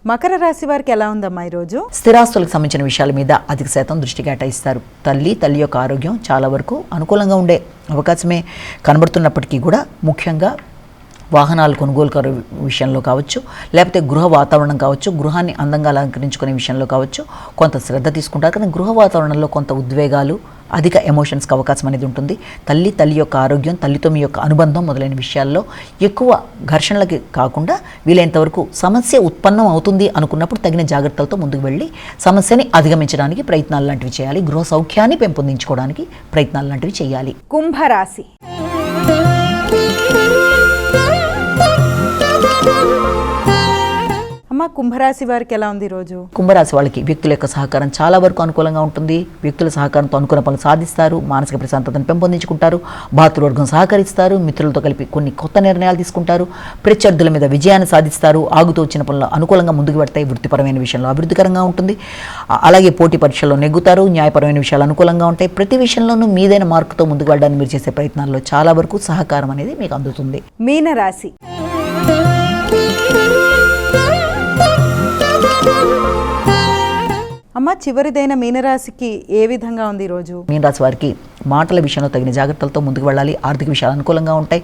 మకర రాశి వారికి ఎలా ఉందమ్మా ఈరోజు? స్థిరాస్తులకు సంబంధించిన విషయాల మీద అధిక శాతం దృష్టి కేటాయిస్తారు. తల్లి యొక్క ఆరోగ్యం చాలా వరకు అనుకూలంగా ఉండే అవకాశమే కనబడుతున్నప్పటికీ కూడా ముఖ్యంగా వాహనాలు కొనుగోలు విషయంలో కావచ్చు, లేకపోతే గృహ వాతావరణం కావచ్చు, గృహాన్ని అందంగా అలంకరించుకునే విషయంలో కావచ్చు కొంత శ్రద్ధ తీసుకుంటారు. కానీ గృహ వాతావరణంలో కొంత ఉద్వేగాలు, అధిక ఎమోషన్స్కి అవకాశం అనేది ఉంటుంది. తల్లి యొక్క ఆరోగ్యం, తల్లితో మీ యొక్క అనుబంధం మొదలైన విషయాల్లో ఎక్కువ ఘర్షణలకి కాకుండా వీలైనంతవరకు సమస్య ఉత్పన్నం అవుతుంది అనుకున్నప్పుడు తగిన జాగ్రత్తలతో ముందుకు వెళ్ళి సమస్యని అధిగమించడానికి ప్రయత్నాలు లాంటివి చేయాలి. గృహ సౌఖ్యాన్ని పెంపొందించుకోవడానికి ప్రయత్నాలు లాంటివి చేయాలి. కుంభరాశి. అమ్మ, కుంభరాశి వారికి ఎలా ఉంది ఈరోజు? కుంభరాశి వాళ్ళకి వ్యక్తుల యొక్క సహకారం చాలా వరకు అనుకూలంగా ఉంటుంది. వ్యక్తుల సహకారంతో అనుకున్న పనులు సాధిస్తారు. మానసిక ప్రశాంతతను పెంపొందించుకుంటారు. భాతృవర్గం సహకరిస్తారు. మిత్రులతో కలిపి కొన్ని కొత్త నిర్ణయాలు తీసుకుంటారు. ప్రత్యర్థుల మీద విజయాన్ని సాధిస్తారు. ఆగుతూ వచ్చిన పనులు అనుకూలంగా ముందుకు పెడతాయి. వృత్తిపరమైన విషయంలో అభివృద్ధికరంగా ఉంటుంది. అలాగే పోటీ పరీక్షల్లో నెగ్గుతారు. న్యాయపరమైన విషయాలు అనుకూలంగా ఉంటాయి. ప్రతి విషయంలోనూ మీదైన మార్కుతో ముందుకు వెళ్ళడానికి మీరు చేసే ప్రయత్నాల్లో చాలా వరకు సహకారం అనేది మీకు అందుతుంది. మీనరాశి. అమ్మ, చివరిదైన మీనరాశికి ఏ విధంగా ఉంది ఈరోజు? మీనరాశి వారికి మాటల విషయంలో తగిన జాగ్రత్తలతో ముందుకు వెళ్ళాలి. ఆర్థిక విషయాలు అనుకూలంగా ఉంటాయి.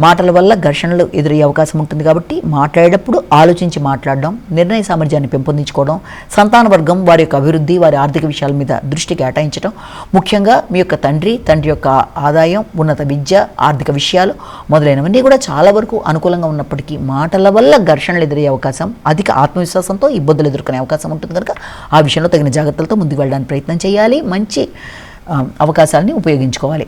మాటల వల్ల ఘర్షణలు ఎదురయ్యే అవకాశం ఉంటుంది కాబట్టి మాట్లాడేటప్పుడు ఆలోచించి మాట్లాడడం, నిర్ణయ సామర్థ్యాన్ని పెంపొందించుకోవడం, సంతాన వర్గం వారి యొక్క అభివృద్ధి, వారి ఆర్థిక విషయాల మీద దృష్టి కేటాయించడం, ముఖ్యంగా మీ యొక్క తండ్రి యొక్క ఆదాయం, ఉన్నత విద్య, ఆర్థిక విషయాలు మొదలైనవన్నీ కూడా చాలా వరకు అనుకూలంగా ఉన్నప్పటికీ మాటల వల్ల ఘర్షణలు ఎదురయ్యే అవకాశం, అధిక ఆత్మవిశ్వాసంతో ఇబ్బందులు ఎదుర్కొనే అవకాశం ఉంటుంది కనుక ఆ విషయంలో తగిన జాగ్రత్తలతో ముందుకు వెళ్ళడానికి ప్రయత్నం చేయాలి. మంచి అవకాశాలని ఉపయోగించుకోవాలి.